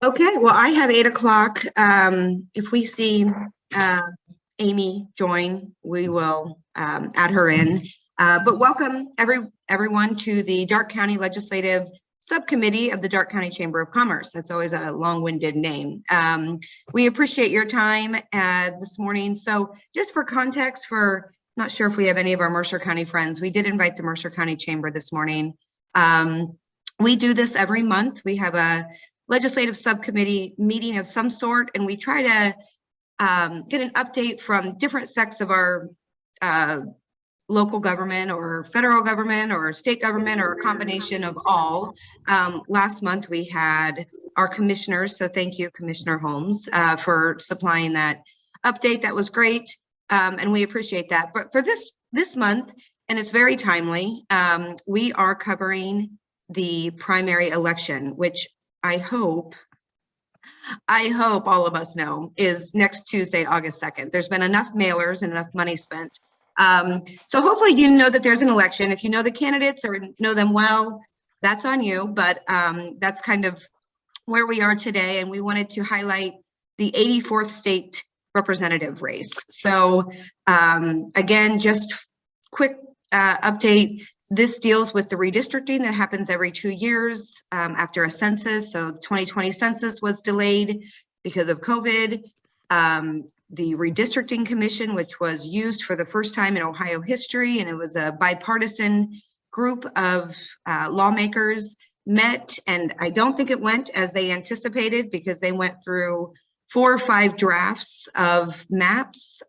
Okay, well, I have 8 o'clock. If we see uh, Amy join, we will add her in. But welcome everyone to the Darke County Legislative Subcommittee of the Darke County Chamber of Commerce. That's always a long-winded name. We appreciate your time this morning. So just for context, not sure if we have any of our Mercer County friends, we did invite the Mercer County Chamber this morning. We do this every month. We have a legislative subcommittee meeting of some sort, and we try to get an update from different sects of our local government or federal government or state government or a combination of all. Last month we had our commissioners, so thank you, Commissioner Holmes, for supplying that update. That was great, and we appreciate that. But for this month, and it's very timely, we are covering the primary election, which I hope all of us know is next Tuesday, August 2nd. There's been enough mailers and enough money spent. So hopefully you know that there's an election. If you know the candidates or know them well, that's on you, but that's kind of where we are today. And we wanted to highlight the 84th state representative race. So again, just quick update. This deals with the redistricting that happens every 2 years after a census. So the 2020 census was delayed because of COVID. The redistricting commission, which was used for the first time in Ohio history, and it was a bipartisan group of lawmakers, met, and I don't think it went as they anticipated because they went through 4 or 5 drafts of maps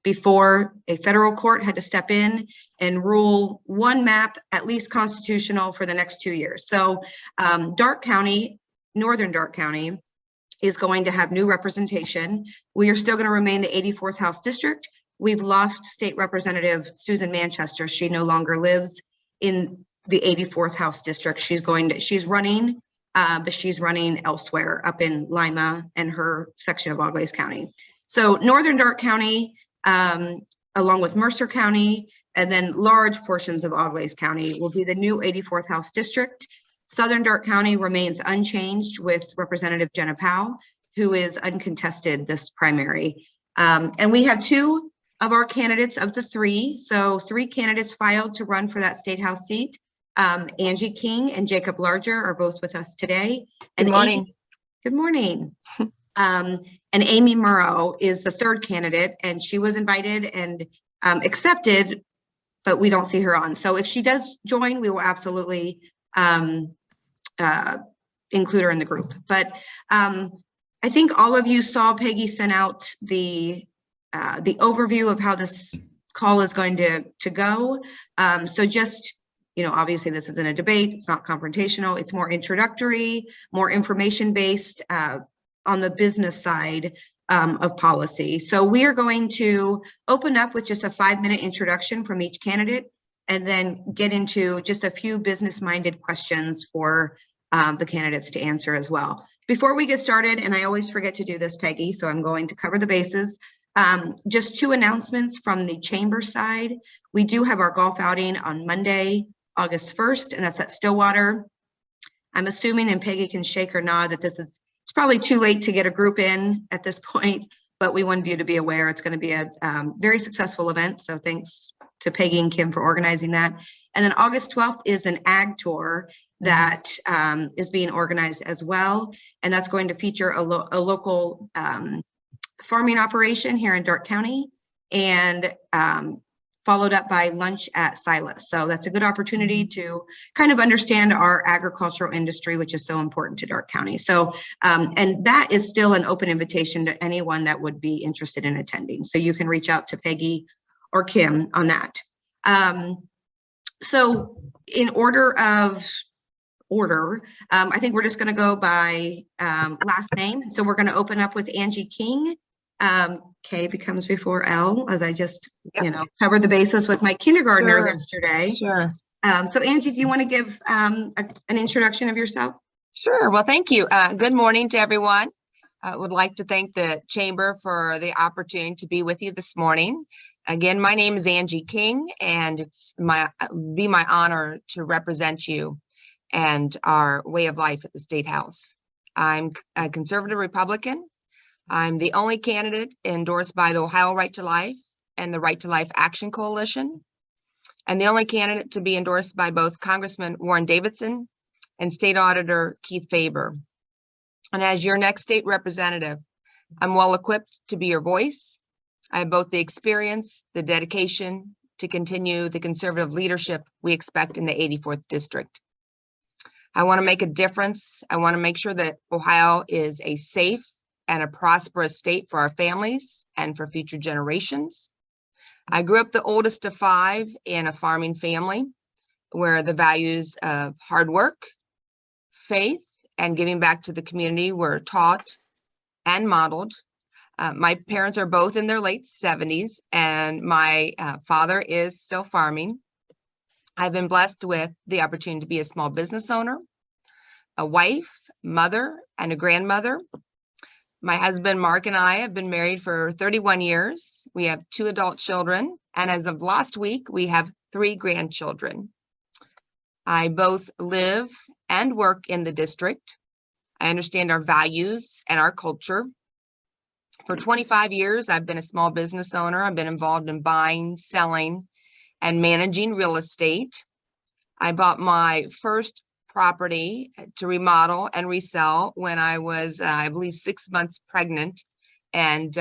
before a federal court had to step in and rule one map at least constitutional for the next 2 years. So Darke County, northern Darke County, is going to have new representation. We are still going to remain the 84th House District. We've lost State Representative Susan Manchester. She no longer lives in the 84th House District. She's running, but she's running elsewhere up in Lima and her section of Auglaize County. So northern Darke County, along with Mercer County, and then large portions of Auglaize County will be the new 84th House District. Southern Darke County remains unchanged with Representative Jenna Powell, who is uncontested this primary. And we have 2 of our candidates of the 3. So 3 candidates filed to run for that state house seat. Angie King and Jacob Larger are both with us today. And good morning. Good morning. And Amy Murrow is the 3rd candidate, and she was invited and accepted, but we don't see her on. So if she does join, we will absolutely include her in the group. But I think all of you saw Peggy sent out the overview of how this call is going to go. So just, obviously this isn't a debate, it's not confrontational, it's more introductory, more information-based on the business side of policy. So we are going to open up with just a 5-minute introduction from each candidate, and then get into just a few business-minded questions for the candidates to answer as well. Before we get started, and I always forget to do this, Peggy, so I'm going to cover the bases. Just 2 announcements from the chamber side. We do have our golf outing on Monday, August 1st, and that's at Stillwater. I'm assuming, and Peggy can shake or nod, that it's probably too late to get a group in at this point, but we wanted you to be aware it's going to be a very successful event. So thanks to Peggy and Kim for organizing that. And then August 12th is an ag tour that is being organized as well. And that's going to feature a local farming operation here in Darke County, and followed up by lunch at Silas. So that's a good opportunity to kind of understand our agricultural industry, which is so important to Darke County. So, and that is still an open invitation to anyone that would be interested in attending. So you can reach out to Peggy or Kim on that. So in order, I think we're just going to go by last name. So we're going to open up with Angie King. K becomes before L, as I just, covered the basis with my kindergartner yesterday. Sure. So Angie, do you want to give an introduction of yourself? Sure. Well, thank you. Good morning to everyone. I would like to thank the Chamber for the opportunity to be with you this morning. Again, my name is Angie King, and it's my honor to represent you and our way of life at the State House. I'm a conservative Republican. I'm the only candidate endorsed by the Ohio Right to Life and the Right to Life Action Coalition, and the only candidate to be endorsed by both Congressman Warren Davidson and State Auditor Keith Faber. And as your next state representative, I'm well equipped to be your voice. I have both the experience, the dedication to continue the conservative leadership we expect in the 84th district. I want to make a difference. I want to make sure that Ohio is a safe and a prosperous state for our families and for future generations. I grew up the oldest of 5 in a farming family where the values of hard work, faith, and giving back to the community were taught and modeled. My parents are both in their late 70s, and my father is still farming. I've been blessed with the opportunity to be a small business owner, a wife, mother, and a grandmother. My husband, Mark, and I have been married for 31 years. We have 2 adult children, and as of last week, we have 3 grandchildren. I both live and work in the district. I understand our values and our culture. For 25 years, I've been a small business owner. I've been involved in buying, selling, and managing real estate. I bought my first property to remodel and resell when I was, I believe, 6 months pregnant. And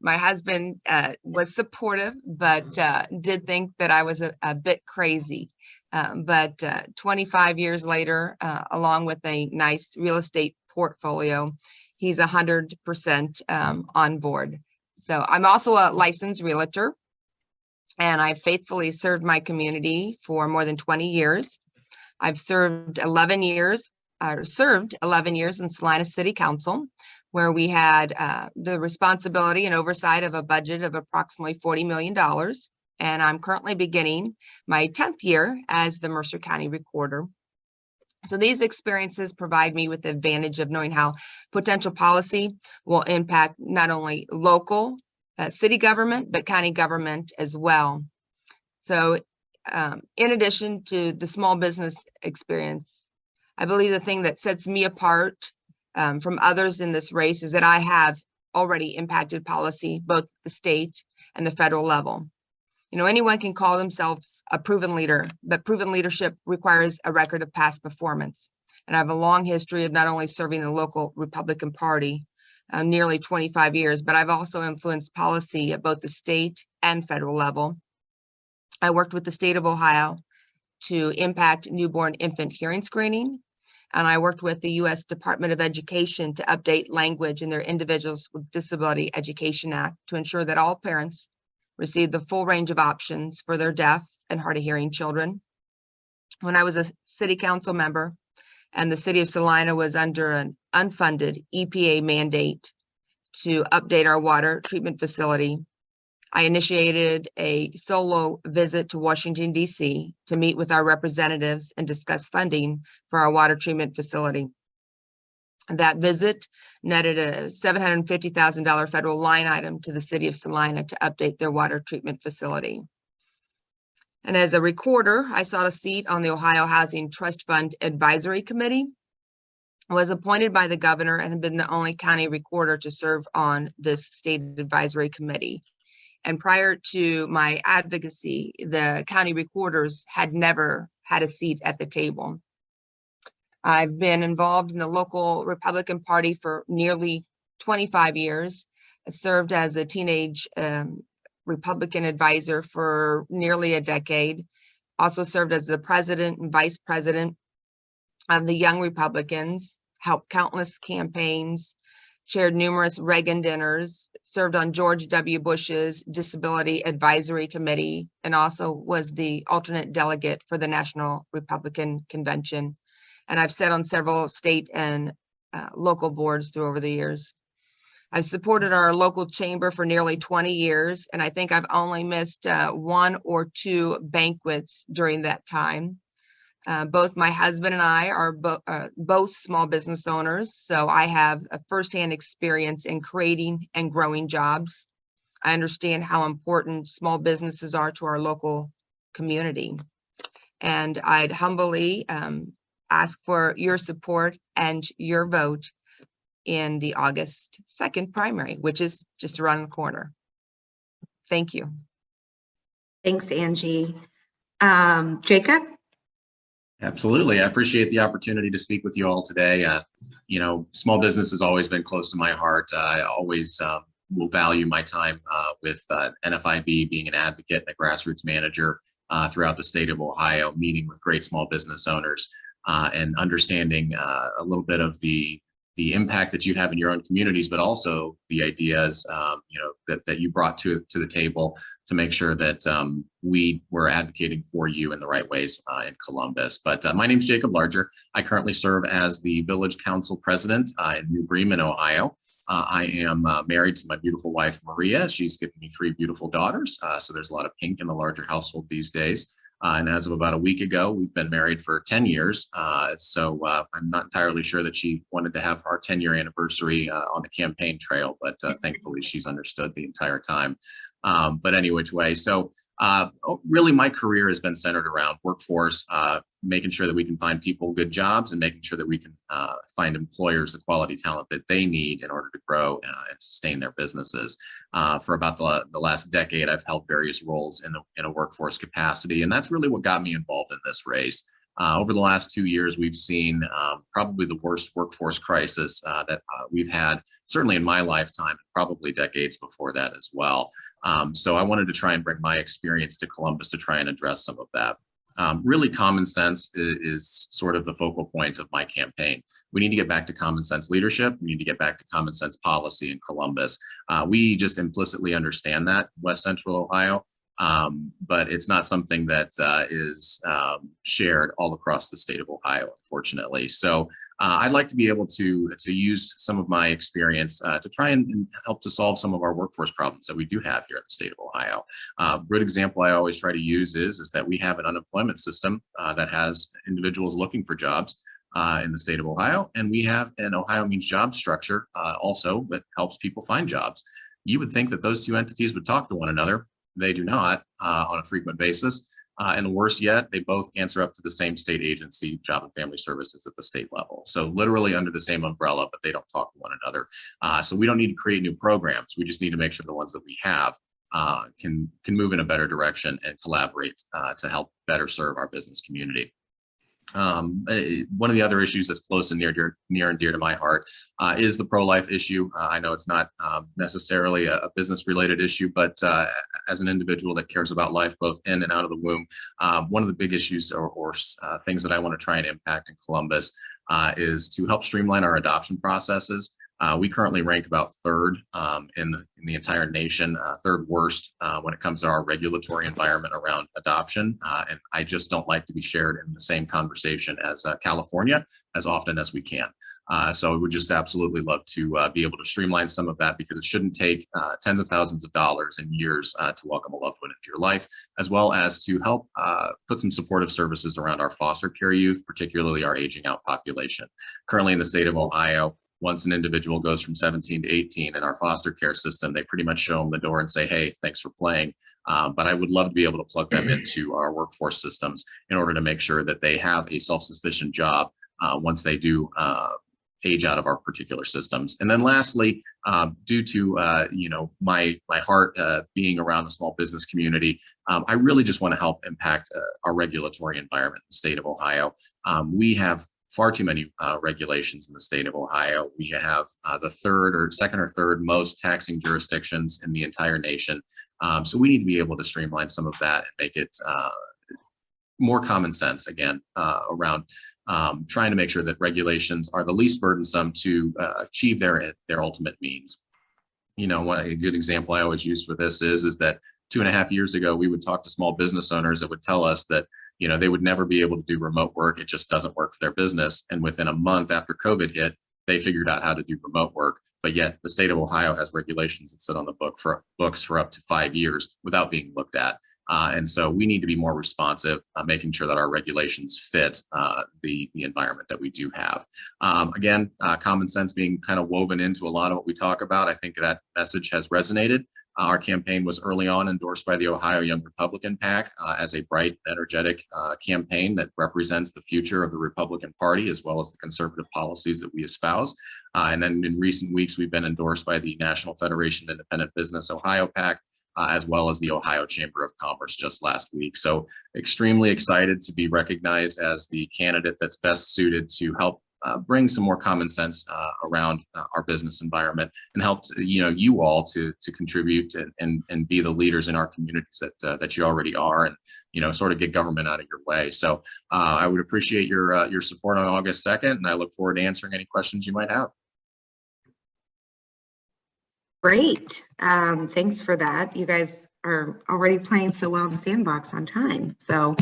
my husband was supportive, but did think that I was a bit crazy. But 25 years later, along with a nice real estate portfolio, he's 100% on board. So I'm also a licensed realtor, and I've faithfully served my community for more than 20 years. I've served 11 years in Salina City Council, where we had the responsibility and oversight of a budget of approximately $40 million. And I'm currently beginning my 10th year as the Mercer County Recorder. So these experiences provide me with the advantage of knowing how potential policy will impact not only local city government, but county government as well. So in addition to the small business experience, I believe the thing that sets me apart from others in this race is that I have already impacted policy, both the state and the federal level. You know, anyone can call themselves a proven leader, but proven leadership requires a record of past performance. And I have a long history of not only serving the local Republican Party, nearly 25 years, but I've also influenced policy at both the state and federal level. I worked with the state of Ohio to impact newborn infant hearing screening, and I worked with the U.S. Department of Education to update language in their Individuals with Disability Education Act to ensure that all parents receive the full range of options for their deaf and hard of hearing children. When I was a city council member and the city of Salina was under an unfunded EPA mandate to update our water treatment facility, I initiated a solo visit to Washington, D.C. to meet with our representatives and discuss funding for our water treatment facility. That visit netted a $750,000 federal line item to the city of Salina to update their water treatment facility. And as a recorder, I sought a seat on the Ohio Housing Trust Fund Advisory Committee. I was appointed by the governor and have been the only county recorder to serve on this state advisory committee. And prior to my advocacy, the county recorders had never had a seat at the table. I've been involved in the local Republican Party for nearly 25 years. I served as a teenage Republican advisor for nearly a decade. Also served as the president and vice president of the Young Republicans, helped countless campaigns, chaired numerous Reagan dinners, served on George W. Bush's Disability Advisory Committee, and also was the alternate delegate for the National Republican Convention. And I've sat on several state and local boards through over the years. I've supported our local chamber for nearly 20 years, and I think I've only missed 1 or 2 banquets during that time. Both my husband and I are both small business owners, so I have a firsthand experience in creating and growing jobs. I understand how important small businesses are to our local community. And I'd humbly ask for your support and your vote in the August 2nd primary, which is just around the corner. Thank you. Thanks, Angie. Jacob? Absolutely. I appreciate the opportunity to speak with you all today. Small business has always been close to my heart. I always will value my time with NFIB, being an advocate and a grassroots manager throughout the state of Ohio, meeting with great small business owners and understanding a little bit of the impact that you have in your own communities, but also the ideas that you brought to the table to make sure that we were advocating for you in the right ways in Columbus. But my name is Jacob Larger. I currently serve as the Village Council President in New Bremen, Ohio. I am married to my beautiful wife, Maria. She's given me 3 beautiful daughters. So there's a lot of pink in the Larger household these days. And as of about a week ago, we've been married for 10 years. So I'm not entirely sure that she wanted to have our 10-year anniversary on the campaign trail, but thankfully she's understood the entire time. But any which way, so really my career has been centered around workforce, making sure that we can find people good jobs and making sure that we can find employers the quality talent that they need in order to grow and sustain their businesses. For about the last decade, I've held various roles in a workforce capacity, and that's really what got me involved in this race. Over the last 2 years, we've seen probably the worst workforce crisis that we've had, certainly in my lifetime, probably decades before that as well. So I wanted to try and bring my experience to Columbus to try and address some of that. Really, common sense is sort of the focal point of my campaign. We need to get back to common sense leadership. We need to get back to common sense policy in Columbus. We just implicitly understand that West Central Ohio. But it's not something that is shared all across the state of Ohio, unfortunately. So I'd like to be able to use some of my experience to try and help to solve some of our workforce problems that we do have here in the state of Ohio. A good example I always try to use is that we have an unemployment system that has individuals looking for jobs in the state of Ohio, and we have an Ohio Means Jobs structure also that helps people find jobs. You would think that those two entities would talk to one another. They do not on a frequent basis. And worse yet, they both answer up to the same state agency, Job and Family Services, at the state level. So literally under the same umbrella, but they don't talk to one another. So we don't need to create new programs. We just need to make sure the ones that we have can move in a better direction and collaborate to help better serve our business community. One of the other issues that's close and near and dear to my heart is the pro-life issue. I know it's not necessarily a business-related issue, but as an individual that cares about life both in and out of the womb, one of the big issues or things that I want to try and impact in Columbus is to help streamline our adoption processes. We currently rank about 3rd in the entire nation, 3rd worst when it comes to our regulatory environment around adoption. And I just don't like to be shared in the same conversation as California as often as we can. So we would just absolutely love to be able to streamline some of that, because it shouldn't take tens of thousands of dollars and years to welcome a loved one into your life, as well as to help put some supportive services around our foster care youth, particularly our aging out population. Currently in the state of Ohio, once an individual goes from 17 to 18 in our foster care system, they pretty much show them the door and say, hey, thanks for playing. But I would love to be able to plug them into our workforce systems in order to make sure that they have a self-sufficient job once they do age out of our particular systems. And then lastly, due to my heart being around the small business community, I really just want to help impact our regulatory environment in the state of Ohio. We have far too many regulations in the state of Ohio. We have the second or third most taxing jurisdictions in the entire nation. So we need to be able to streamline some of that and make it more common sense again around trying to make sure that regulations are the least burdensome to achieve their ultimate means. A good example I always use for this is that 2.5 years ago, we would talk to small business owners that would tell us that, they would never be able to do remote work. It just doesn't work for their business. And within a month after COVID hit, they figured out how to do remote work. But yet the state of Ohio has regulations that sit on the books for up to 5 years without being looked at. And so we need to be more responsive, making sure that our regulations fit the environment that we do have. Again, common sense being kind of woven into a lot of what we talk about. I think that message has resonated. Our campaign was early on endorsed by the Ohio Young Republican PAC as a bright, energetic campaign that represents the future of the Republican Party, as well as the conservative policies that we espouse. And then in recent weeks, we've been endorsed by the National Federation of Independent Business Ohio PAC, as well as the Ohio Chamber of Commerce just last week. So extremely excited to be recognized as the candidate that's best suited to help bring some more common sense around our business environment and help you all to contribute and be the leaders in our communities that you already are, and sort of get government out of your way. So I would appreciate your support on August 2nd, and I look forward to answering any questions you might have. Great. Thanks for that. You guys are already playing so well in the sandbox on time. So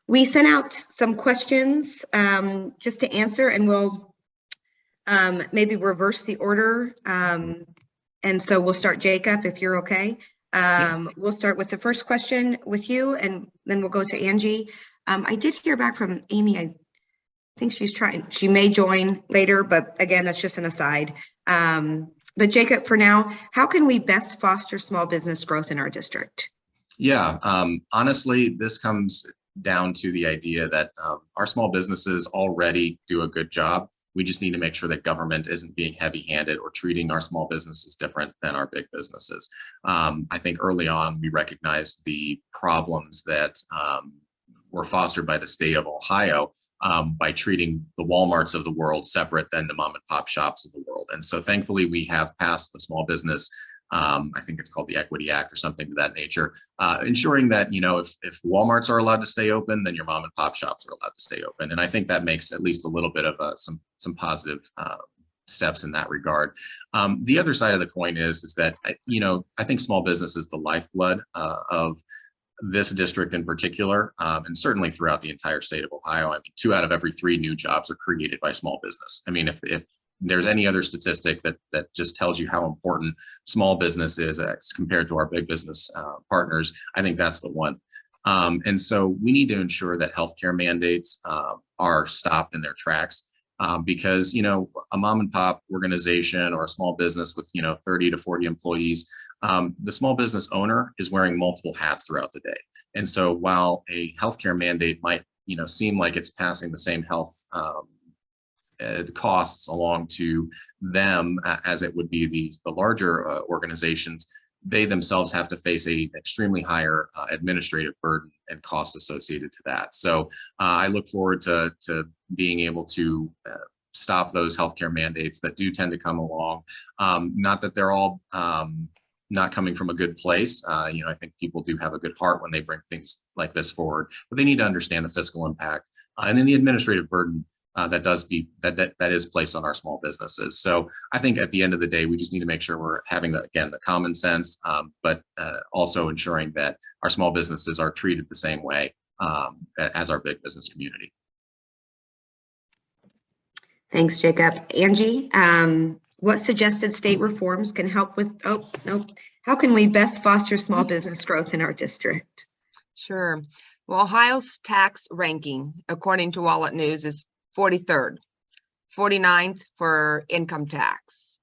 we sent out some questions just to answer, and we'll maybe reverse the order. And so we'll start, Jacob, if you're okay. We'll start with the first question with you, and then we'll go to Angie. I did hear back from Amy. I think she may join later, but again, that's just an aside. But Jacob, for now, how can we best foster small business growth in our district? Yeah, honestly, this comes down to the idea that our small businesses already do a good job. We just need to make sure that government isn't being heavy-handed or treating our small businesses different than our big businesses. I think early on, we recognized the problems that were fostered by the state of Ohio by treating the Walmarts of the world separate than the mom and pop shops of the world. And so thankfully, we have passed the small business, I think it's called the Equity Act or something of that nature, ensuring that, if Walmarts are allowed to stay open, then your mom and pop shops are allowed to stay open. And I think that makes at least a little bit of some positive steps in that regard. The other side of the coin is that, I think small business is the lifeblood of this district in particular, and certainly throughout the entire state of Ohio. I mean, 2 out of every 3 new jobs are created by small business. I mean, if there's any other statistic that just tells you how important small business is as compared to our big business partners, I think that's the one. And so we need to ensure that healthcare mandates are stopped in their tracks. Because, a mom and pop organization or a small business with, 30 to 40 employees, the small business owner is wearing multiple hats throughout the day. And so while a healthcare mandate might, seem like it's passing the same health costs along to them as it would be the larger organizations, they themselves have to face a extremely higher administrative burden and cost associated to that. So I look forward to being able to stop those healthcare mandates that do tend to come along. Not that they're all not coming from a good place. I think people do have a good heart when they bring things like this forward, but they need to understand the fiscal impact and then the administrative burden that is placed on our small businesses. So I think at the end of the day, we just need to make sure we're having the common sense, but also ensuring that our small businesses are treated the same way as our big business community. Thanks, Jacob. Angie, what suggested state reforms can help with, how can we best foster small business growth in our district? Sure. Well, Ohio's tax ranking, according to Wallet News, is 43rd, 49th for income tax.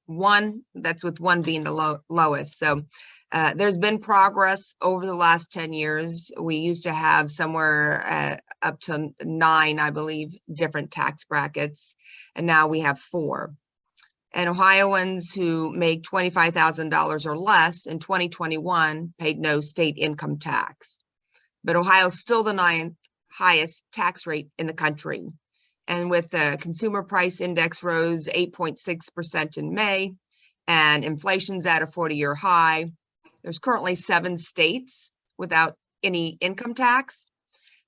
That's with 1 being the lowest. So there's been progress over the last 10 years. We used to have somewhere up to 9, I believe, different tax brackets, and now we have 4. And Ohioans who make $25,000 or less in 2021 paid no state income tax. But Ohio's still the 9th highest tax rate in the country. And with the consumer price index rose 8.6% in May, and inflation's at a 40-year high, there's currently 7 states without any income tax.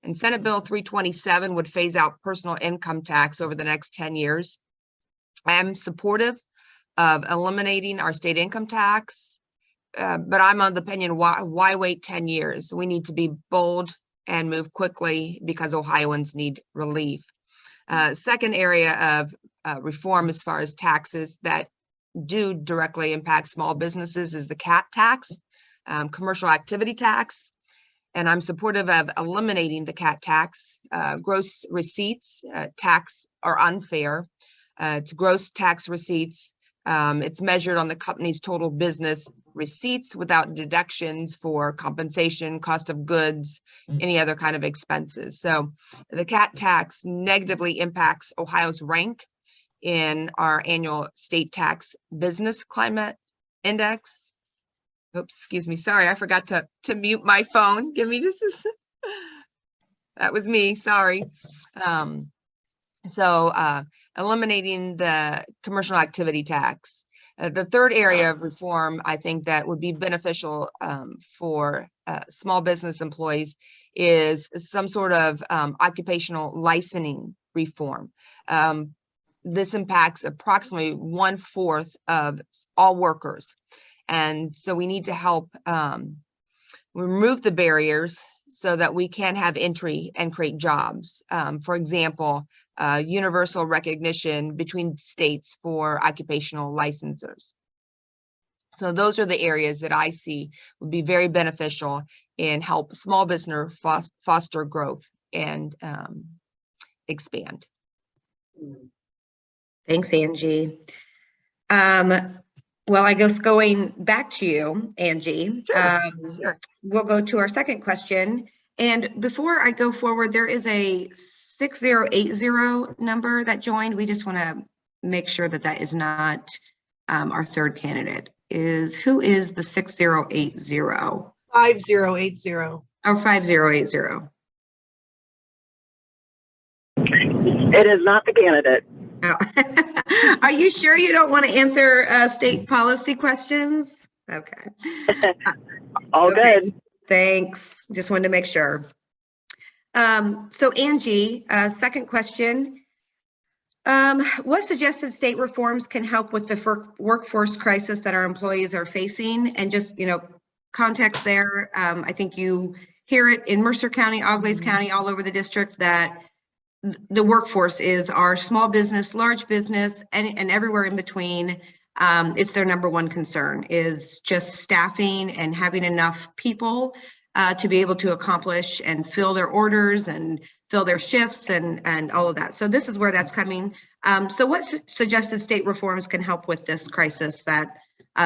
And Senate Bill 327 would phase out personal income tax over the next 10 years. I am supportive of eliminating our state income tax, but I'm of the opinion, why wait 10 years? We need to be bold and move quickly because Ohioans need relief. Second area of reform as far as taxes that do directly impact small businesses is the CAT tax, commercial activity tax. And I'm supportive of eliminating the CAT tax. Gross receipts tax are unfair. To gross tax receipts, it's measured on the company's total business receipts without deductions for compensation, cost of goods, any other kind of expenses. So the CAT tax negatively impacts Ohio's rank in our annual state tax business climate index. Oops, excuse me. Sorry, I forgot to mute my phone. Give me just a that was me. Sorry. Eliminating the commercial activity tax. The third area of reform, I think that would be beneficial for small business employees is some sort of occupational licensing reform. This impacts approximately 1/4 of all workers. And so we need to help remove the barriers so that we can have entry and create jobs. For example, universal recognition between states for occupational licensors. So those are the areas that I see would be very beneficial and help small business foster growth and expand. Thanks, Angie. Well, I guess going back to you, Angie, Sure. we'll go to our second question. And before I go forward, there is a 6080 number that joined. We just want to make sure that that is not our third candidate. Who is the 6080? 5080. Oh, 5080. It is not the candidate. Oh. Are you sure you don't want to answer state policy questions? Okay. All Okay. good. Thanks. Just wanted to make sure. So Angie, second question. What suggested state reforms can help with the workforce crisis that our employees are facing? And just, context there, I think you hear it in Mercer County, Auglaize County, all over the district, that the workforce is our small business, large business, and everywhere in between. It's their number one concern, is just staffing and having enough people to be able to accomplish and fill their orders and fill their shifts and all of that. So this is where that's coming. So what suggested state reforms can help with this crisis that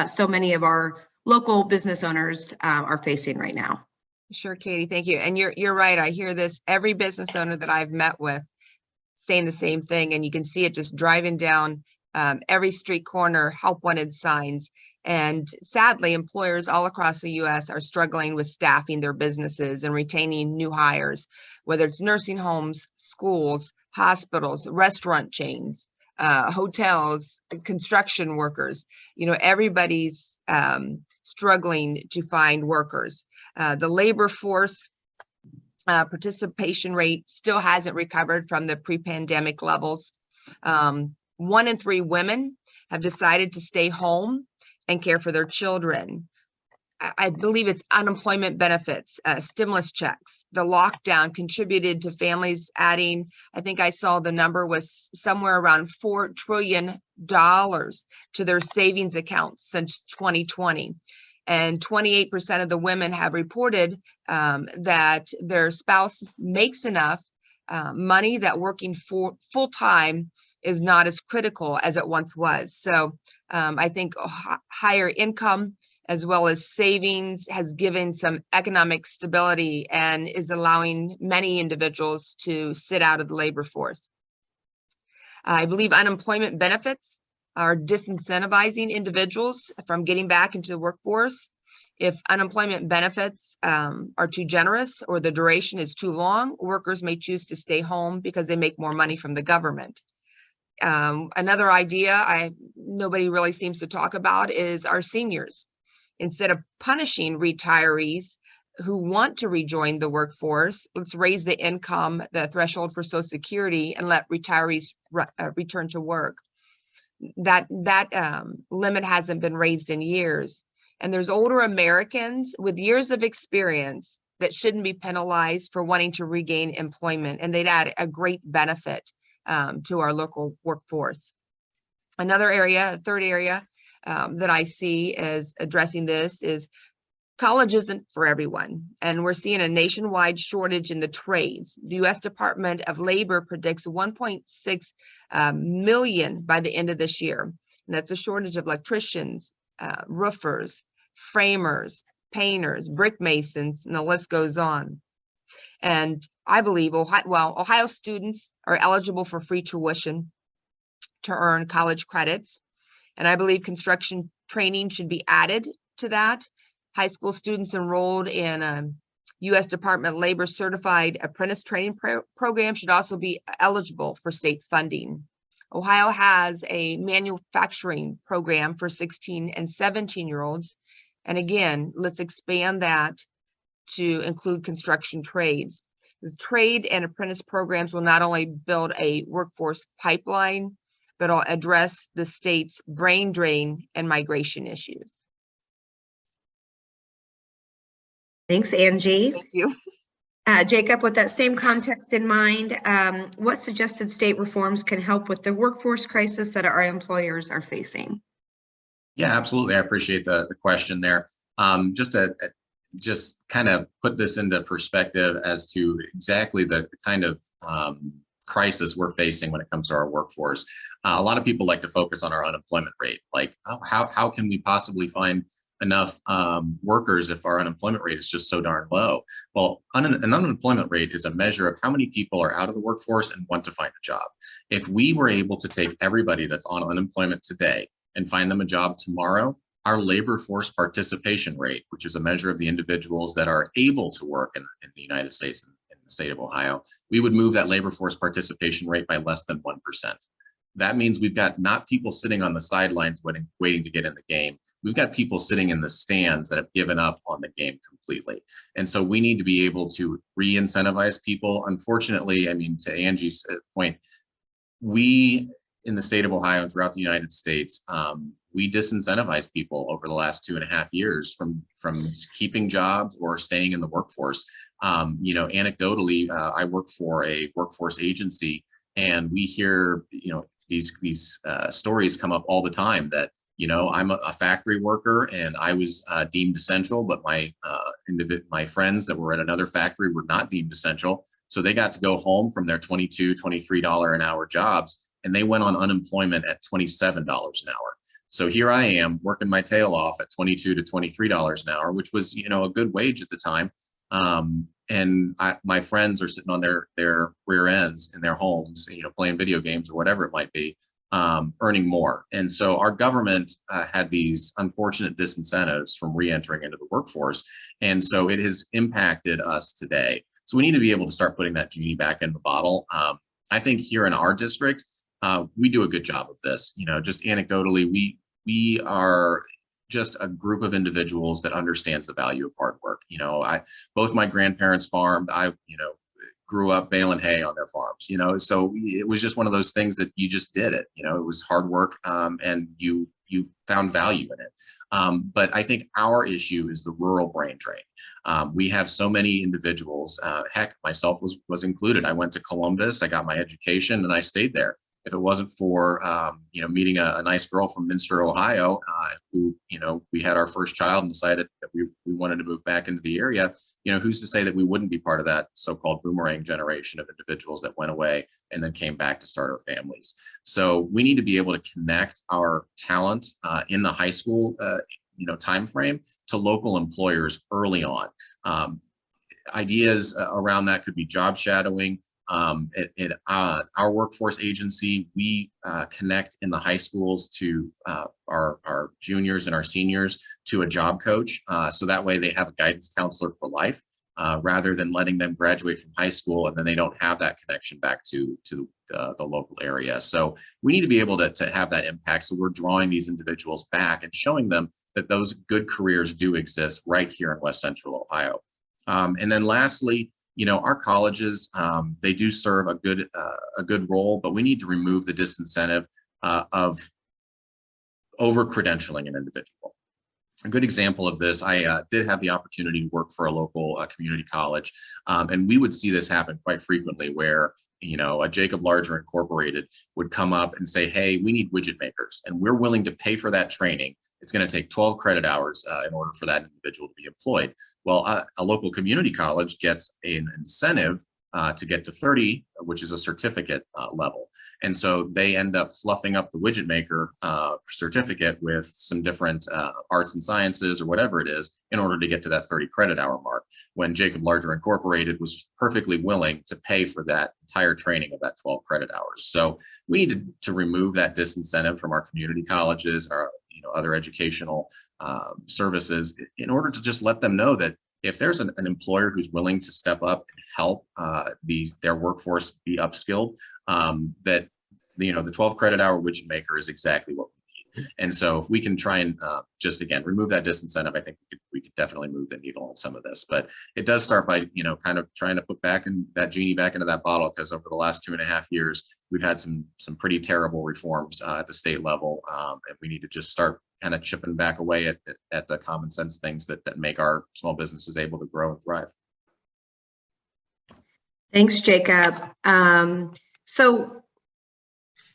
so many of our local business owners are facing right now? Sure, Katie, thank you. And you're right. I hear this, every business owner that I've met with saying the same thing, and you can see it just driving down every street corner, help wanted signs. And sadly, employers all across the U.S. are struggling with staffing their businesses and retaining new hires, whether it's nursing homes, schools, hospitals, restaurant chains, hotels, construction workers. Everybody's struggling to find workers. The labor force participation rate still hasn't recovered from the pre-pandemic levels. 1 in 3 women have decided to stay home and care for their children. I believe it's unemployment benefits, stimulus checks. The lockdown contributed to families adding, I think I saw the number was somewhere around $4 trillion to their savings accounts since 2020. And 28% of the women have reported that their spouse makes enough money that working full-time is not as critical as it once was. So I think higher income as well as savings has given some economic stability and is allowing many individuals to sit out of the labor force. I believe unemployment benefits are disincentivizing individuals from getting back into the workforce. If unemployment benefits are too generous or the duration is too long, workers may choose to stay home because they make more money from the government. Another idea nobody really seems to talk about is our seniors. Instead of punishing retirees who want to rejoin the workforce, let's raise the income, the threshold for Social Security, and let retirees return to work. That limit hasn't been raised in years. And there's older Americans with years of experience that shouldn't be penalized for wanting to regain employment, and they'd add a great benefit to our local workforce. Another area, third area that I see as addressing this is college isn't for everyone, and we're seeing a nationwide shortage in the trades. The U.S. Department of Labor predicts 1.6 million by the end of this year, and that's a shortage of electricians, roofers, framers, painters, brick masons, and the list goes on. And I believe Ohio students are eligible for free tuition to earn college credits. And I believe construction training should be added to that. High school students enrolled in a U.S. Department of Labor certified apprentice training program should also be eligible for state funding. Ohio has a manufacturing program for 16 and 17-year-olds. And again, let's expand that to include construction trades. The trade and apprentice programs will not only build a workforce pipeline, but will address the state's brain drain and migration issues. Thanks, Angie. Thank you. Jacob, with that same context in mind, what suggested state reforms can help with the workforce crisis that our employers are facing? Yeah, absolutely. I appreciate the question there. Just kind of put this into perspective as to exactly the kind of crisis we're facing when it comes to our workforce. A lot of people like to focus on our unemployment rate. Like, oh, how can we possibly find enough workers if our unemployment rate is just so darn low? Well, an unemployment rate is a measure of how many people are out of the workforce and want to find a job. If we were able to take everybody that's on unemployment today and find them a job tomorrow, our labor force participation rate, which is a measure of the individuals that are able to work in the United States and in the state of Ohio, we would move that labor force participation rate by less than 1%. That means we've got not people sitting on the sidelines waiting to get in the game. We've got people sitting in the stands that have given up on the game completely. And so we need to be able to re-incentivize people. Unfortunately, I mean, to Angie's point, we in the state of Ohio and throughout the United States, we disincentivize people over the last 2.5 years from keeping jobs or staying in the workforce. Anecdotally, I work for a workforce agency, and we hear, these stories come up all the time that, I'm a factory worker and I was deemed essential, but my friends that were at another factory were not deemed essential. So they got to go home from their $22, $23 an hour jobs, and they went on unemployment at $27 an hour. So here I am working my tail off at $22 to $23 an hour, which was, a good wage at the time. And my friends are sitting on their rear ends in their homes, playing video games or whatever it might be, earning more. And so our government had these unfortunate disincentives from re-entering into the workforce. And so it has impacted us today. So we need to be able to start putting that genie back in the bottle. I think here in our district, we do a good job of this. Just anecdotally, we are just a group of individuals that understands the value of hard work. Both my grandparents farmed. I grew up baling hay on their farms. So it was just one of those things that you just did it. It was hard work, and you found value in it. But I think our issue is the rural brain drain. We have so many individuals. Heck, myself was included. I went to Columbus. I got my education, and I stayed there. If it wasn't for, meeting a nice girl from Minster, Ohio, who, we had our first child and decided that we wanted to move back into the area, who's to say that we wouldn't be part of that so-called boomerang generation of individuals that went away and then came back to start our families. So we need to be able to connect our talent in the high school, time frame to local employers early on. Ideas around that could be job shadowing. At our workforce agency, we connect in the high schools to our juniors and our seniors to a job coach. So that way they have a guidance counselor for life, rather than letting them graduate from high school and then they don't have that connection back to the local area. So we need to be able to have that impact. So we're drawing these individuals back and showing them that those good careers do exist right here in West Central Ohio. And then lastly, our colleges, they do serve a good role, but we need to remove the disincentive of over-credentialing an individual. A good example of this, I did have the opportunity to work for a local community college, and we would see this happen quite frequently where, a Jacob Larger Incorporated would come up and say, hey, we need widget makers, and we're willing to pay for that training. It's going to take 12 credit hours in order for that individual to be employed. Well, a local community college gets an incentive to get to 30, which is a certificate level. And so they end up fluffing up the widget maker certificate with some different arts and sciences or whatever it is in order to get to that 30 credit hour mark, when Jacob Larger Incorporated was perfectly willing to pay for that entire training of that 12 credit hours. So we need to remove that disincentive from our community colleges, our other educational services, in order to just let them know that if there's an employer who's willing to step up and help their workforce be upskilled, that the 12 credit hour widget maker is exactly what we need. And so if we can try and just again remove that disincentive, I think we could definitely move the needle on some of this. But it does start by kind of trying to put that genie back into that bottle, because over the last 2.5 years we've had some pretty terrible reforms at the state level, and we need to just start kind of chipping back away at the common sense things that make our small businesses able to grow and thrive. Thanks, Jacob. So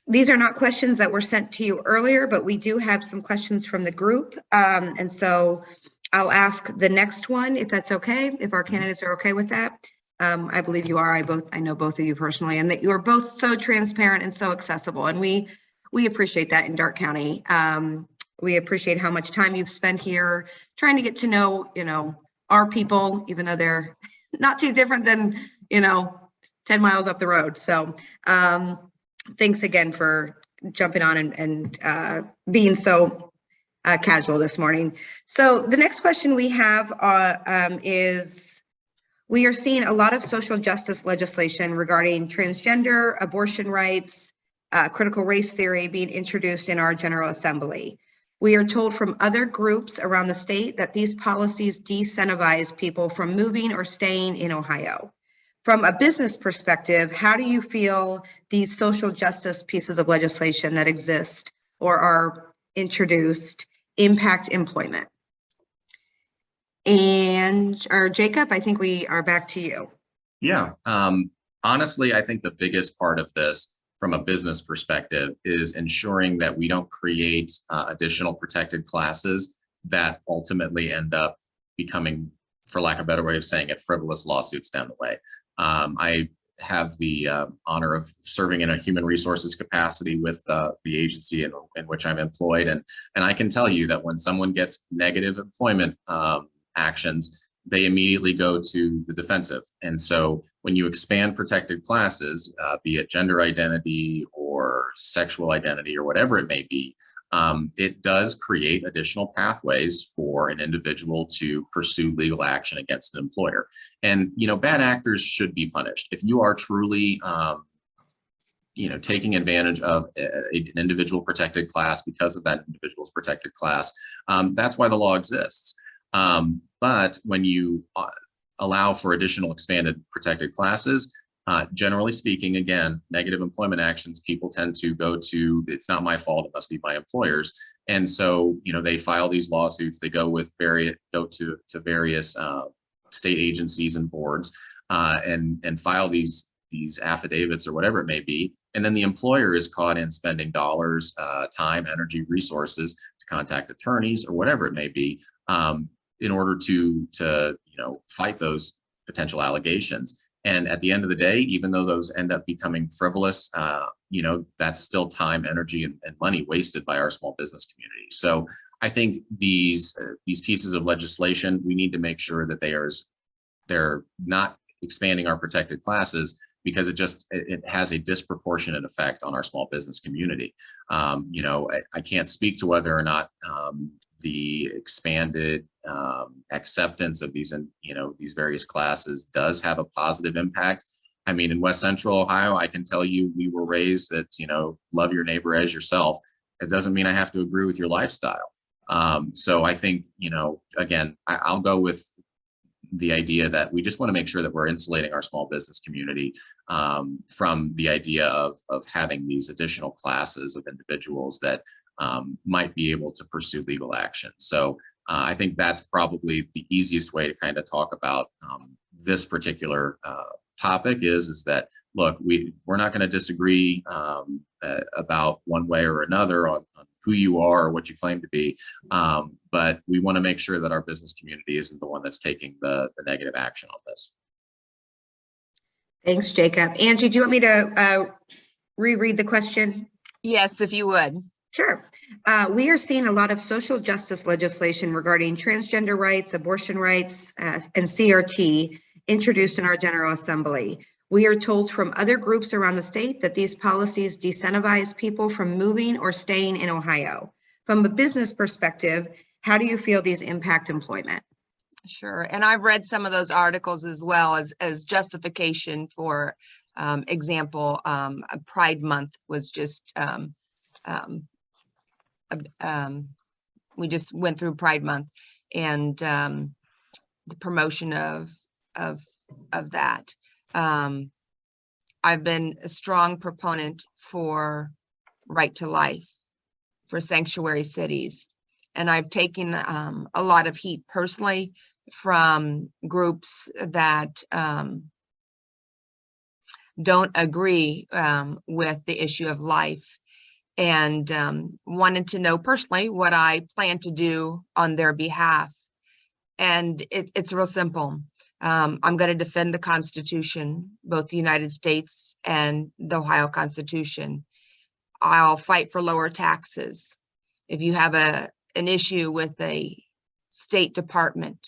these are not questions that were sent to you earlier, but we do have some questions from the group. And so I'll ask the next one, if that's okay, if our candidates are okay with that. I believe you are. I know both of you personally, and that you are both so transparent and so accessible. And we appreciate that in Darke County. We appreciate how much time you've spent here trying to get to know, our people, even though they're not too different than, 10 miles up the road. So thanks again for jumping on and being so casual this morning. So the next question we have is, we are seeing a lot of social justice legislation regarding transgender, abortion rights, critical race theory being introduced in our General Assembly. We are told from other groups around the state that these policies disincentivize people from moving or staying in Ohio. From a business perspective, how do you feel these social justice pieces of legislation that exist or are introduced impact employment? Or Jacob, I think we are back to you. Yeah, honestly, I think the biggest part of this from a business perspective is ensuring that we don't create additional protected classes that ultimately end up becoming, for lack of a better way of saying it, frivolous lawsuits down the way. I have the honor of serving in a human resources capacity with the agency in which I'm employed. And I can tell you that when someone gets negative employment actions, they immediately go to the defensive. And so when you expand protected classes, be it gender identity or sexual identity or whatever it may be, it does create additional pathways for an individual to pursue legal action against an employer. And, bad actors should be punished. If you are truly, taking advantage of an individual protected class because of that individual's protected class, that's why the law exists. But when you allow for additional expanded protected classes, generally speaking, again, negative employment actions, people tend to go to, it's not my fault, it must be my employer's. And so, they file these lawsuits, they go to various state agencies and boards and file these affidavits or whatever it may be. And then the employer is caught in spending dollars, time, energy, resources to contact attorneys or whatever it may be, in order to fight those potential allegations. And at the end of the day, even though those end up becoming frivolous, that's still time, energy, and money wasted by our small business community. So I think these pieces of legislation, we need to make sure that they're not expanding our protected classes, because it has a disproportionate effect on our small business community. I can't speak to whether or not the expanded acceptance of these various classes does have a positive impact. I mean, in West Central Ohio, I can tell you, we were raised that, love your neighbor as yourself. It doesn't mean I have to agree with your lifestyle. So I think, again, I'll go with the idea that we just want to make sure that we're insulating our small business community from the idea of having these additional classes of individuals that might be able to pursue legal action. So I think that's probably the easiest way to kind of talk about this particular topic is that, look, we're not going to disagree about one way or another on who you are or what you claim to be, but we want to make sure that our business community isn't the one that's taking the negative action on this. Thanks, Jacob. Angie, do you want me to reread the question? Yes, if you would. Sure. We are seeing a lot of social justice legislation regarding transgender rights, abortion rights, and CRT introduced in our General Assembly. We are told from other groups around the state that these policies disincentivize people from moving or staying in Ohio. From a business perspective, how do you feel these impact employment? Sure. And I've read some of those articles as well as justification for example, Pride Month was just we just went through Pride Month and the promotion of that. I've been a strong proponent for right to life, for sanctuary cities, and I've taken a lot of heat personally from groups that don't agree with the issue of life, and wanted to know personally what I plan to do on their behalf. And it's real simple. I'm going to defend the Constitution, both the United States and the Ohio Constitution. I'll fight for lower taxes. If you have an issue with a State Department,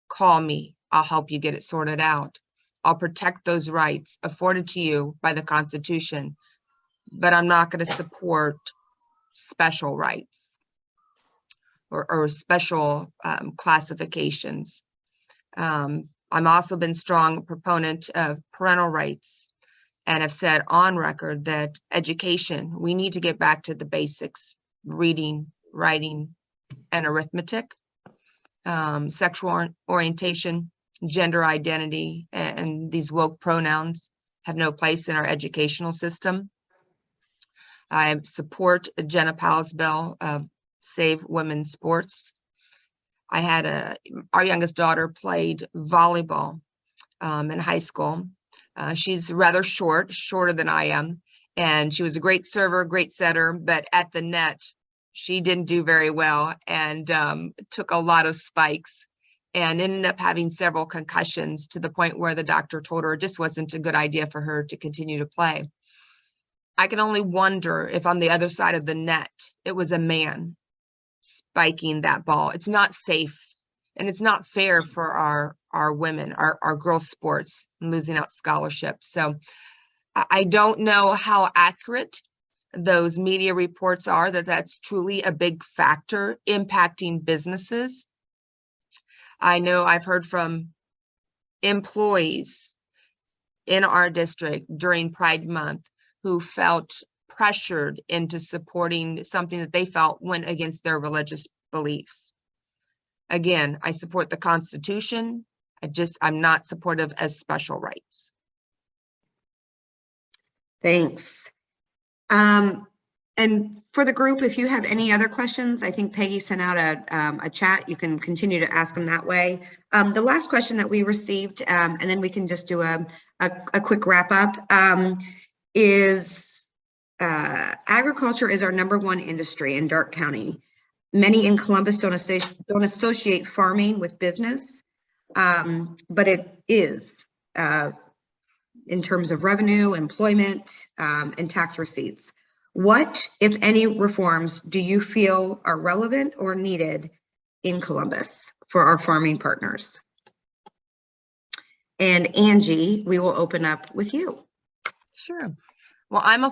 call me. I'll help you get it sorted out. I'll protect those rights afforded to you by the Constitution, but I'm not going to support special rights or special classifications. I'm also been strong proponent of parental rights, and have said on record that education, we need to get back to the basics: reading, writing, and arithmetic. Sexual orientation, gender identity, and these woke pronouns have no place in our educational system. I support Jenna Powell's bill of Save Women's Sports. I had our youngest daughter played volleyball in high school. She's rather shorter than I am, and she was a great server, great setter, but at the net, she didn't do very well and took a lot of spikes and ended up having several concussions, to the point where the doctor told her it just wasn't a good idea for her to continue to play. I can only wonder if on the other side of the net, it was a man spiking that ball. It's not safe, and it's not fair for our women, our girls' sports, and losing out scholarships. So I don't know how accurate those media reports are that that's truly a big factor impacting businesses. I know I've heard from employees in our district during Pride Month who felt pressured into supporting something that they felt went against their religious beliefs. Again, I support the Constitution. I'm not supportive as special rights. Thanks. And for the group, if you have any other questions, I think Peggy sent out a chat. You can continue to ask them that way. The last question that we received, and then we can just do a quick wrap up, is agriculture is our #1 industry in Darke County. Many in Columbus don't associate farming with business, but it is in terms of revenue, employment, and tax receipts. What, if any, reforms do you feel are relevant or needed in Columbus for our farming partners? And Angie, we will open up with you. Sure. Well, I'm a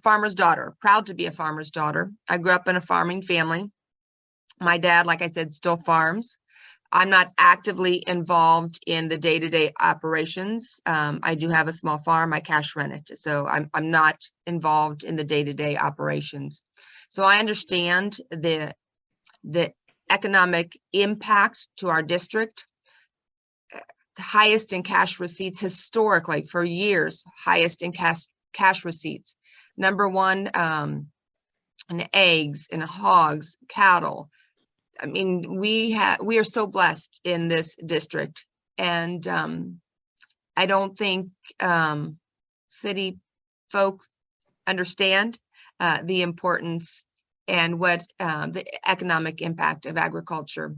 farmer's daughter, proud to be a farmer's daughter. I grew up in a farming family. My dad, like I said, still farms. I'm not actively involved in the day-to-day operations. I do have a small farm. I cash rent it, so I'm not involved in the day-to-day operations. So I understand the economic impact to our district. The highest in cash receipts historically for years, highest in cash receipts. #1 in eggs, in hogs, cattle. I mean, we are so blessed in this district, and I don't think city folks understand the importance and what the economic impact of agriculture.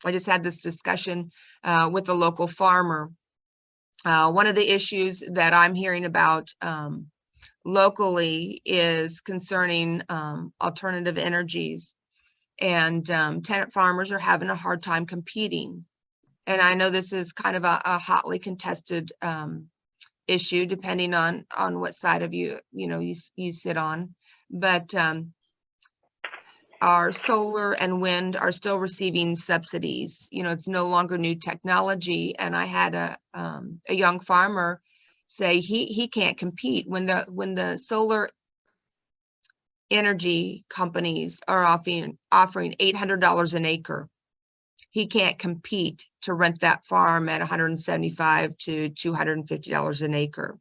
I just had this discussion with a local farmer One of the issues that I'm hearing about locally is concerning alternative energies. And tenant farmers are having a hard time competing. And I know this is kind of a hotly contested issue, depending on what side of you sit on. But our solar and wind are still receiving subsidies. It's no longer new technology. And I had a young farmer say he can't compete when the solar energy companies are offering $800 an acre. He can't compete to rent that farm at $175 to $250 an acre.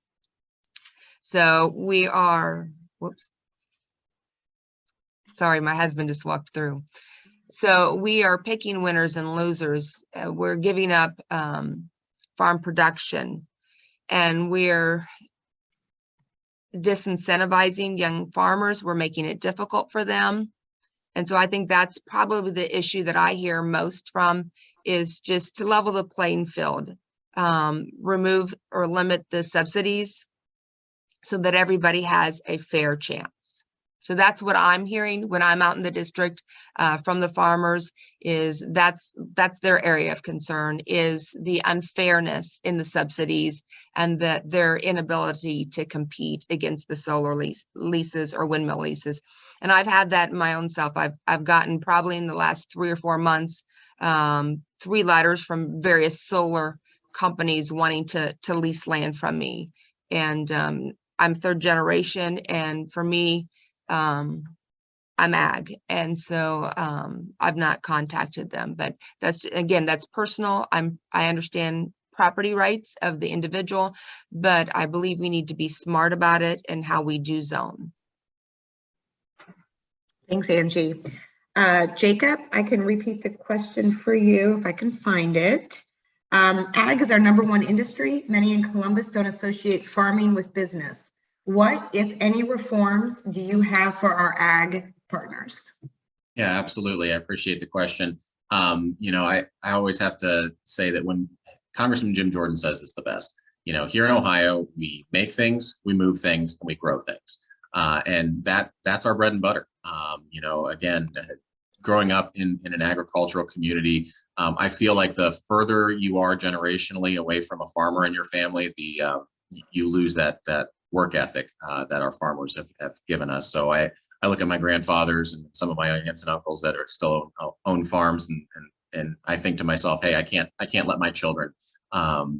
So we are, whoops. Sorry, my husband just walked through. So we are picking winners and losers. We're giving up farm production, and we're disincentivizing young farmers. We're making it difficult for them. And so I think that's probably the issue that I hear most from, is just to level the playing field, remove or limit the subsidies so that everybody has a fair chance. So that's what I'm hearing when I'm out in the district from the farmers, is that's their area of concern, is the unfairness in the subsidies and their inability to compete against the solar leases or windmill leases. And I've had that in my own self. I've gotten, probably in the last 3 or 4 months, 3 letters from various solar companies wanting to lease land from me. And I'm 3rd generation, and for me, I'm ag, and so I've not contacted them. But that's personal. I understand property rights of the individual, but I believe we need to be smart about it and how we do zone. Thanks, Angie. Jacob, I can repeat the question for you if I can find it. Ag is our #1 industry. Many in Columbus don't associate farming with business. What, if any, reforms do you have for our ag partners? Yeah, absolutely. I appreciate the question. I always have to say that when Congressman Jim Jordan says this the best, here in Ohio, we make things, we move things, and we grow things. And that's our bread and butter. Again, growing up in an agricultural community, I feel like the further you are generationally away from a farmer in your family, you lose that work ethic that our farmers have given us. So I look at my grandfathers and some of my aunts and uncles that are still own farms, and I think to myself, hey, I can't let my children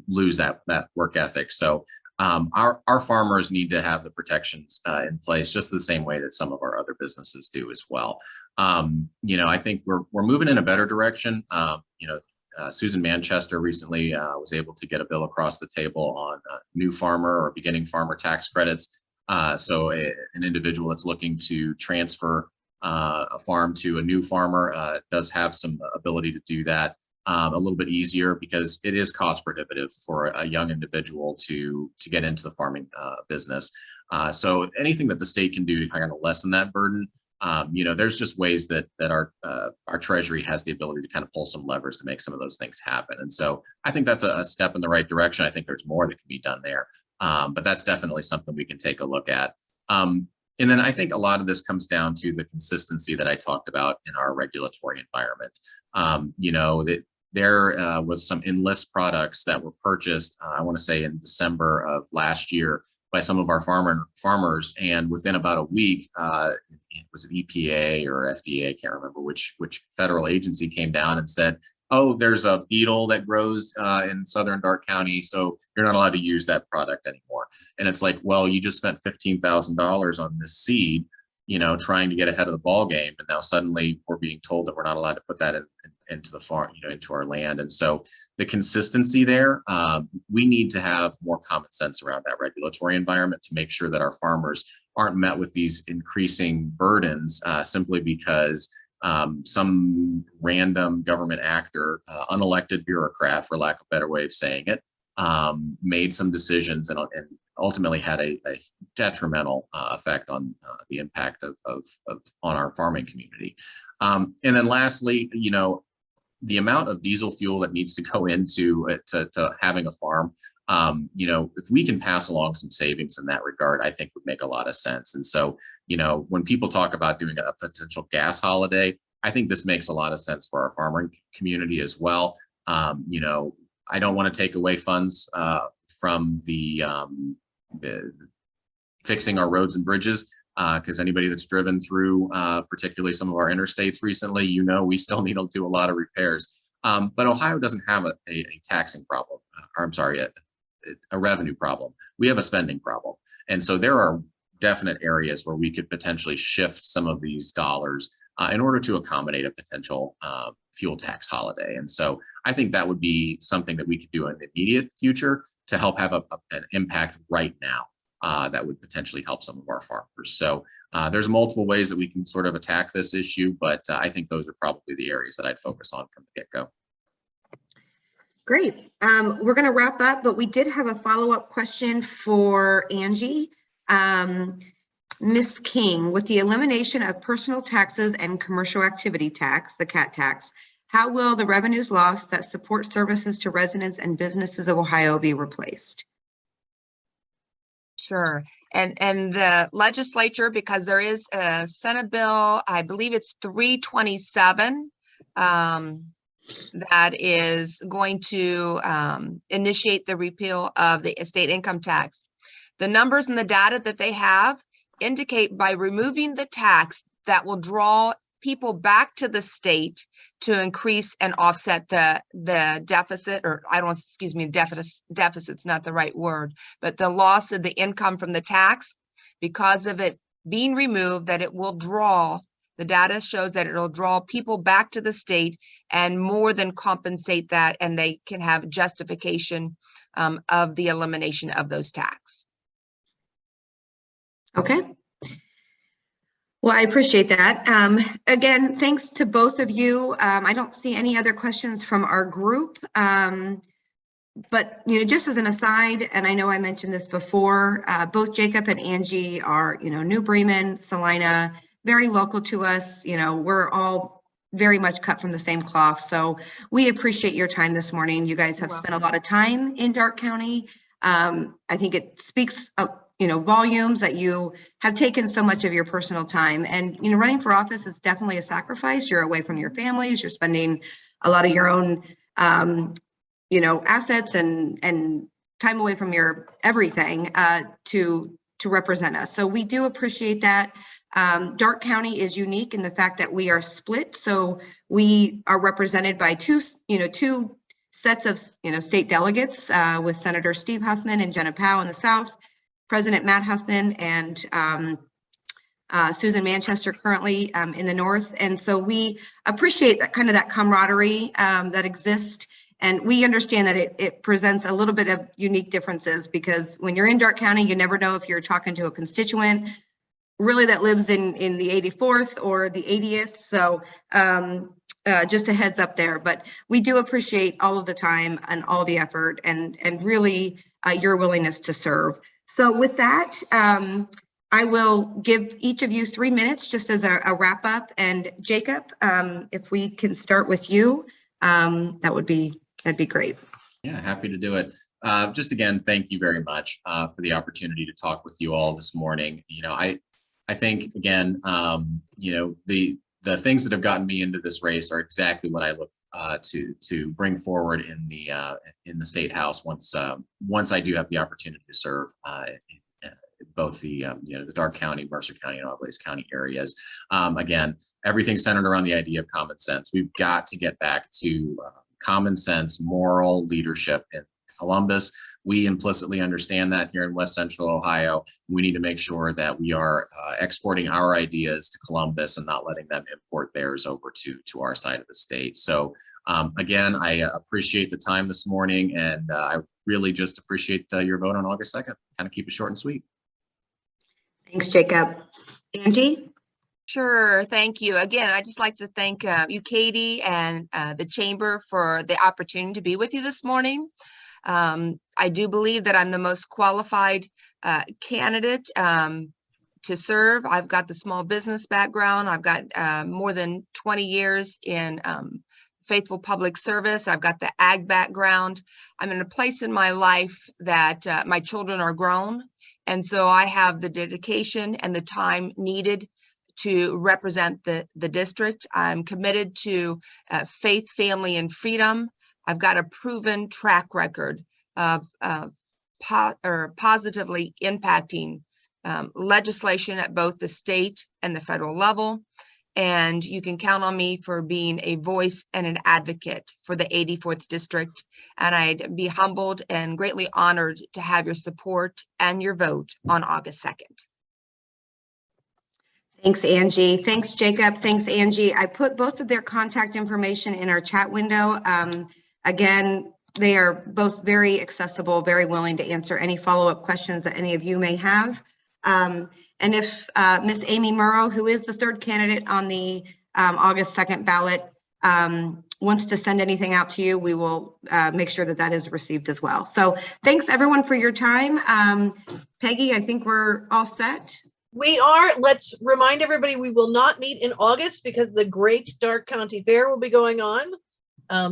lose that work ethic. So our farmers need to have the protections in place, just the same way that some of our other businesses do as well. I think we're moving in a better direction. Susan Manchester recently was able to get a bill across the table on new farmer or beginning farmer tax credits. So an individual that's looking to transfer a farm to a new farmer does have some ability to do that a little bit easier, because it is cost prohibitive for a young individual to get into the farming business. So anything that the state can do to kind of lessen that burden, there's just ways that our Treasury has the ability to kind of pull some levers to make some of those things happen. And so I think that's a step in the right direction. I think there's more that can be done there, but that's definitely something we can take a look at. And then I think a lot of this comes down to the consistency that I talked about in our regulatory environment. That there was some Enlist products that were purchased, I want to say in December of last year, by some of our farmers, and within about a week, it was an EPA or FDA, I can't remember which federal agency, came down and said, oh, there's a beetle that grows in southern Darke County, so you're not allowed to use that product anymore. And it's like, well, you just spent $15,000 on this seed, trying to get ahead of the ball game, and now suddenly we're being told that we're not allowed to put that into the farm, into our land. And so the consistency there, we need to have more common sense around that regulatory environment to make sure that our farmers aren't met with these increasing burdens simply because some random government actor, unelected bureaucrat, for lack of a better way of saying it, made some decisions and ultimately had a detrimental effect on the impact on our farming community. And then lastly, the amount of diesel fuel that needs to go into to having a farm, If we can pass along some savings in that regard, I think would make a lot of sense. And so, when people talk about doing a potential gas holiday, I think this makes a lot of sense for our farming community as well. I don't want to take away funds from the fixing our roads and bridges, because anybody that's driven through, particularly some of our interstates recently, we still need to do a lot of repairs. But Ohio doesn't have a taxing problem, or I'm sorry, a revenue problem. We have a spending problem. And so there are definite areas where we could potentially shift some of these dollars in order to accommodate a potential fuel tax holiday. And so I think that would be something that we could do in the immediate future to help have an impact right now that would potentially help some of our farmers. So there's multiple ways that we can sort of attack this issue, but I think those are probably the areas that I'd focus on from the get-go. Great. We're going to wrap up, but we did have a follow-up question for Angie. Ms. King, with the elimination of personal taxes and commercial activity tax, the CAT tax, how will the revenues lost that support services to residents and businesses of Ohio be replaced? Sure. And the legislature, because there is a Senate bill, I believe it's 327, that is going to initiate the repeal of the estate income tax. The numbers and the data that they have indicate by removing the tax that will draw people back to the state to increase and offset the deficit, or deficit's not the right word, but the loss of the income from the tax, because of it being removed, that it will draw, the data shows that it'll draw people back to the state and more than compensate that, and they can have justification of the elimination of those tax. Okay. Well, I appreciate that. Again, thanks to both of you. I don't see any other questions from our group. But, just as an aside, and I know I mentioned this before, both Jacob and Angie are, New Bremen, Salina, very local to us. We're all very much cut from the same cloth. So we appreciate your time this morning. You guys have spent a lot of time in Darke County. I think it speaks volumes that you have taken so much of your personal time, and running for office is definitely a sacrifice. You're away from your families, you're spending a lot of your own assets and time away from your everything to represent us. So we do appreciate that. Darke County is unique in the fact that we are split, so we are represented by two sets of state delegates, with Senator Steve Huffman and Jenna Powell in the South, President Matt Huffman and Susan Manchester currently in the North. And so we appreciate that kind of that camaraderie that exists. And we understand that it presents a little bit of unique differences, because when you're in Darke County, you never know if you're talking to a constituent really that lives in the 84th or the 80th. So just a heads up there, but we do appreciate all of the time and all the effort and really your willingness to serve. So with that, I will give each of you 3 minutes just as a wrap up. And Jacob, if we can start with you, that'd be great. Yeah, happy to do it. Just again, thank you very much for the opportunity to talk with you all this morning. I think again, the things that have gotten me into this race are exactly what I look to bring forward in the State House once I do have the opportunity to serve in both the Darke County, Mercer County, and Auglaize County areas. Again, everything's centered around the idea of common sense. We've got to get back to common sense, moral leadership in Columbus. We implicitly understand that here in West Central Ohio. We need to make sure that we are exporting our ideas to Columbus and not letting them import theirs over to our side of the state. So again, I appreciate the time this morning, and I really just appreciate your vote on August 2nd. Kind of keep it short and sweet. Thanks, Jacob. Angie? Sure, thank you. Again, I'd just like to thank you, Katie, and the Chamber for the opportunity to be with you this morning. I do believe that I'm the most qualified candidate to serve. I've got the small business background. I've got more than 20 years in faithful public service. I've got the ag background. I'm in a place in my life that my children are grown. And so I have the dedication and the time needed to represent the district. I'm committed to faith, family, and freedom. I've got a proven track record of positively impacting legislation at both the state and the federal level. And you can count on me for being a voice and an advocate for the 84th district. And I'd be humbled and greatly honored to have your support and your vote on August 2nd. Thanks, Angie. Thanks, Jacob. Thanks, Angie. I put both of their contact information in our chat window. Again, they are both very accessible, very willing to answer any follow-up questions that any of you may have. And if Miss Amy Murrow, who is the third candidate on the August 2nd ballot, wants to send anything out to you, we will make sure that that is received as well. So thanks everyone for your time. Peggy, I think we're all set. We are. Let's remind everybody we will not meet in August because the Great Darke County Fair will be going on.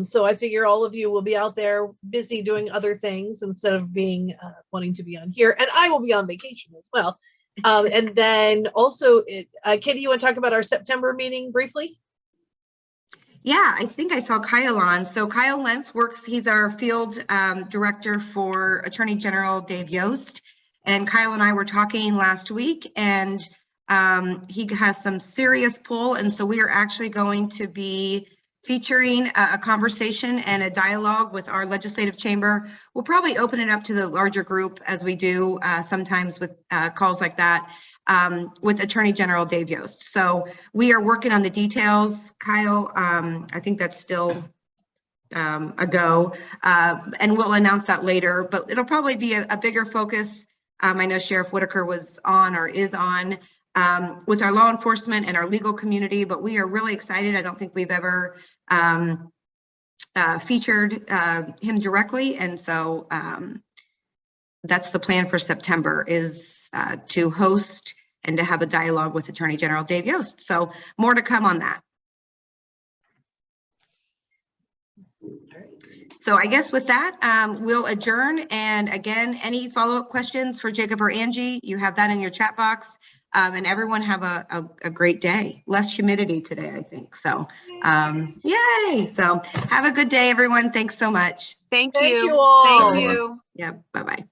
So I figure all of you will be out there busy doing other things instead of being wanting to be on here. And I will be on vacation as well. And then also, Katie, you want to talk about our September meeting briefly? Yeah, I think I saw Kyle on. So Kyle Lentz works, he's our field director for Attorney General Dave Yost. And Kyle and I were talking last week, and he has some serious pull. And so we are actually going to be featuring a conversation and a dialogue with our legislative chamber. We'll probably open it up to the larger group, as we do sometimes with calls like that, with Attorney General Dave Yost. So we are working on the details, Kyle. I think that's still a go, and we'll announce that later, but it'll probably be a bigger focus. I know Sheriff Whitaker was on or is on with our law enforcement and our legal community, but we are really excited. I don't think we've ever featured him directly. And so that's the plan for September, is to host and to have a dialogue with Attorney General Dave Yost. So more to come on that. So I guess with that, we'll adjourn. And again, any follow-up questions for Jacob or Angie, you have that in your chat box. And everyone have a great day. Less humidity today, I think. So yay. So have a good day, everyone. Thanks so much. Thank Thank you. you all. Thank you. Yeah, bye-bye.